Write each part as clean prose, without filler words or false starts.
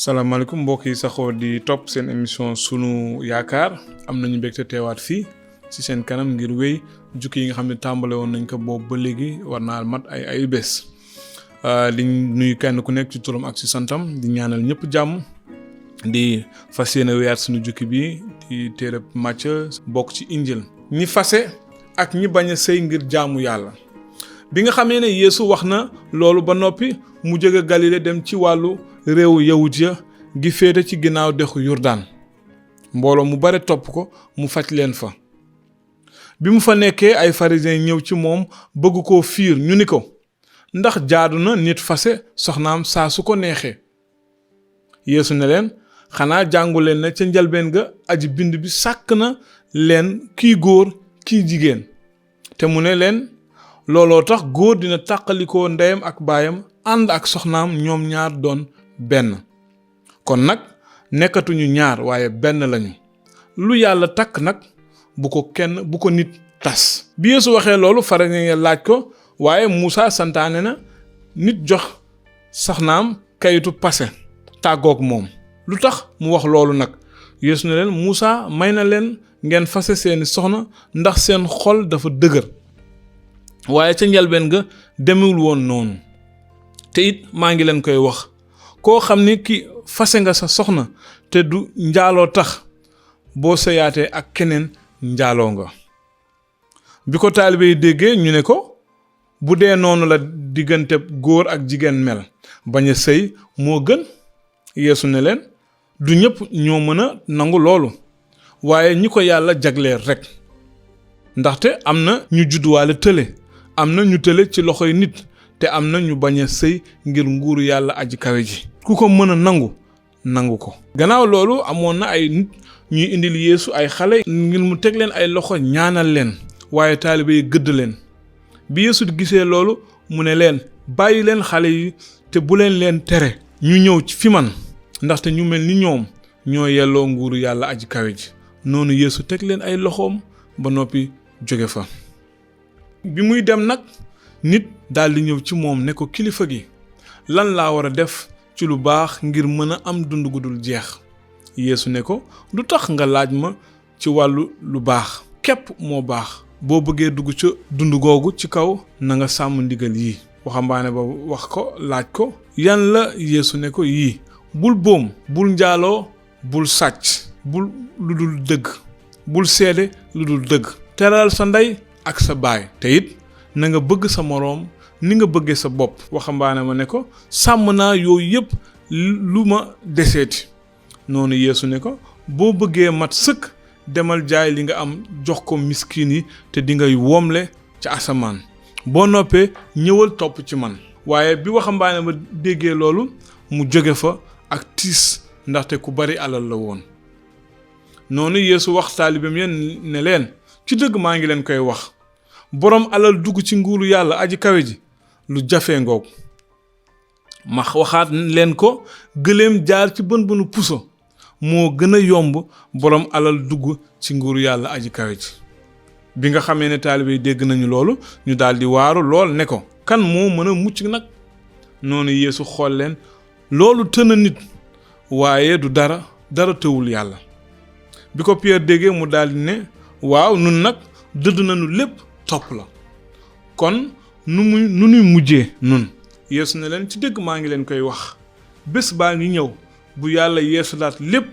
salaamaaleykum mbokk yi saxoo di topp seen émission sunu yaakaar am nañu mbégte teewaat fii ci seen kanam ngir wéy jukki yi nga xam ne tàmbale woon nañ ko boobu ba léegi war naa mat ay bés di nuyu kenn ku nekk ci turam ak ci santam di ñaanal ñëpp jàmm di fas yéene wéyaat sunu jukki bi di téereb Macë bokk ci injil ñi fase ak ñi bañ a sëy ngir jaamu yàlla bi nga xamee ne Yeesu wax na loolu ba noppi mu jóge Galile dem ci wàllu réewu yawut ya gi féete ci ginnaaw dexu Yordaan mbooloo mu bare topp ko mu faj leen fa bi mu fa nekkee ay pharisiens ñëw ci moom bëgg koo fiir ñu ni ko ndax jaadu na nit fase soxnaam saa su ko neexee Yeesu ne leen xanaa jàngu leen ne ca njalbeen ga aji bind bi sàkk na leen kii góor kii jigéen te mu ne leen looloo tax góor dina tàqalikoo ndeyam ak baayam ànd ak soxnaam ñoom ñaar doon benn kon nag nekkatuñu ñaar waaye benn lañu lu yàlla takk nag bu ko nit tas bi Yeesu waxee loolu pharisiens ya laaj ko waaye Muusa santaane na nit jox soxnaam kayitu pase tàggoog moom lu tax mu wax loolu nag Yeesu ne leen Muusa may na leen ngeen fase seeni soxna ndax seen xol dafa dëgër waaye ca njalbeen ga demewul woon noonu te it maa ngi leen koy wax koo xam ni ki fase nga sa soxna te du njaaloo tax boo sëyaatee ak keneen njaaloo nga bi ko taalibe yi déggee ñu ne ko bu dee noonu la diggante góor ak jigéen mel bañ a sëy moo gën Yeesu ne leen du ñëpp ñoo mën a nangu loolu waaye ñi ko yàlla jagleel rekk ndaxte am na ñu judduwaale tële am na ñu tële ci loxoy nit te am na ñu bañ a sëy ngir nguuru yàlla aji kawe ji ku ko mën a nangu ko gannaaw loolu amoon na ay nit ñuy indil Yeesu ay xale ngir mu teg leen ay loxo ñaanal leen waaye taalibe yi gëdd leen bi Yeesu gisee loolu mu ne leen bàyyi leen xale yi te bu leen tere ñu ñëw fi man ndaxte ñu mel ni ñoom ñoo yelloo nguuru yàlla aji kawe ji noonu Yeesu teg leen ay loxoom ba noppi jóge fa bi muy dem nag nit daldi ñëw ci moom ne ko kilifa gi lan laa war a def ci lu baax ngir mën a am dund gu dul jeex Yeesu ne ko du tax nga laaj ma ci wàllu lu baax képp moo baax boo bëggee dugg ca dund googu ci kaw na nga sàmm ndigal yii waxambaane ba wax ko laaj ko yan la Yeesu ne ko yii bul boom bul njaaloo bul sàcc bul lu dul dëgg bul seede lu dul dëgg teral sa ndey ak sa baay te it na nga bëgg sa moroom ni nga bëggee sa bopp waxambaane ma ne ko sàmm naa yooyu yëpp lu ma deseeti noonu Yeesu ne ko boo bëggee mat sëkk demal jaay li nga am jox ko miskin yi te di ngay woomle ca asamaan boo noppee ñëwal topp ci man waaye bi waxambaane ma déggee loolu mu jóge fa ak tiis ndaxte ku bari alal la woon noonu Yeesu wax taalibeem ya ne leen ci dëgg maa ngi leen koy wax boroom alal dugg ci nguuru yàlla aji kawe ji lu jafee ngoog ma waxaat leen ko gëléem jaar ci bën bënu puso moo gën a yomb boroom alal dugg ci nguuru yàlla aji kawe ji bi nga xamee ne taalibe yi dégg nañu loolu ñu daldi waaru lool ne ko kan moo mën a mucc nag noonu Yeesu xool leen loolu tëna nit waaye du dara tëwul yàlla bi ko Pierre déggee mu daldi ne waaw nun nag dëdd nañu lépp topp la kon nu nuy mujjee nun Yeesu ne leen ci dëgg maa ngi leen koy wax bés baa ngi ñëw bu yàlla yeesulaat lépp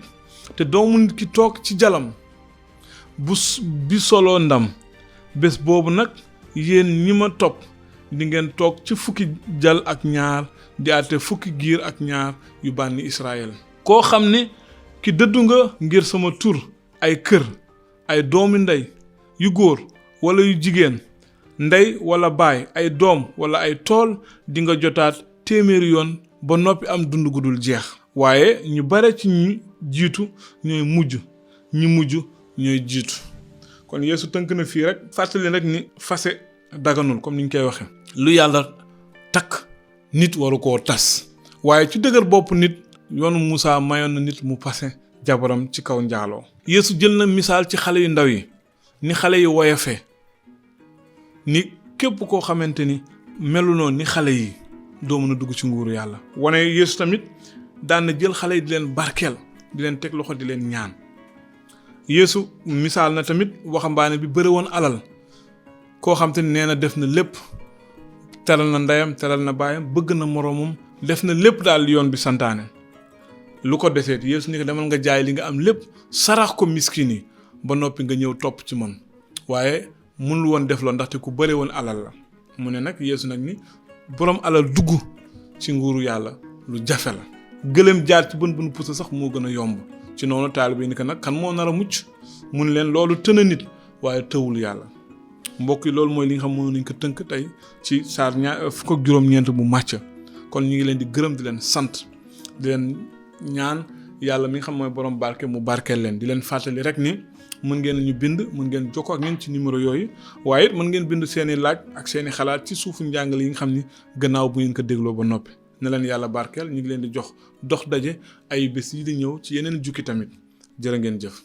te doomu nit ki toog ci jalam bi soloo ndam bés boobu nag yéen ñi ma topp di ngeen toog ci fukki jal ak ñaar di àtte fukki giir ak ñaar yu bànni Israël koo xam ne ki dëddu nga ngir sama tur ay kër ay doomi ndey yu góor wala yu jigéen ndey wala baay ay doom wala ay tool di nga jotaat 100 yoon ba noppi am dund gu dul jeex waaye ñu bare ci ñi jiitu ñooy mujj ñi mujj ñooy jiitu kon Yeesu tënk na fii rek fàttali rek ni fase daganul comme ni ñu koy waxe lu yàlla takk nit waru koo tas waaye ci dëgër bopp nit yoonu Muusa mayoon na nit mu fase jabaram ci kaw njaaloo Yeesu jël na misaal ci xale yu ndaw yi ni xale yi woyofe ni képp koo xamante ni melunoo ni xale yi doo mën a dugg ci nguuru yàlla wane Yeesu tamit daan na jël xale yi di leen barkeel di leen teg loxo di leen ñaan. Yeesu misaal na tamit waxambaane bi bëri woon alal koo xam te nee na def na lépp teral na ndeyam teral na baayam bëgg na moroomam def na lépp daal yoon bi santaane lu ko deseet Yeesu ni ko demal nga jaay li nga am lépp sarax ko miskin yi ba noppi nga ñëw topp ci man waaye mënul woon def loolu ndaxte ku bëri woon alal la mu ne nag Yeesu nag ni boroom alal dugg ci nguuru yàlla lu jafe la gëléem jaar ci bën bën pusa sax moo gën a yomb ci noonu taalibe yi ni ko nag kan moo nar a mucc mun leen loolu tëna nit waaye tëwul yàlla mbokk yi loolu mooy li nga xam mënoon nañ ko tënk tey ci saar fukk ak juróom-ñeent bu màcc kon ñu ngi leen di gërëm di leen sant di leen ñaan yàlla mi nga xam mooy borom barke mu barkeel leen di leen fàttali rek ni mën ngeen ñu bind mën ngeen jokkoo ak ñun ci numéro yooyu waaye it mën ngeen bind seeni laaj ak seeni xalaat ci suufu njàngale yi nga xam ni gannaaw bu ngeen ko dégloo ba noppi ne leen yàlla barkeel ñu ngi leen di jox dox daje ay bés yi di ñëw ci yeneen jukki tamit jërë ngeen jëf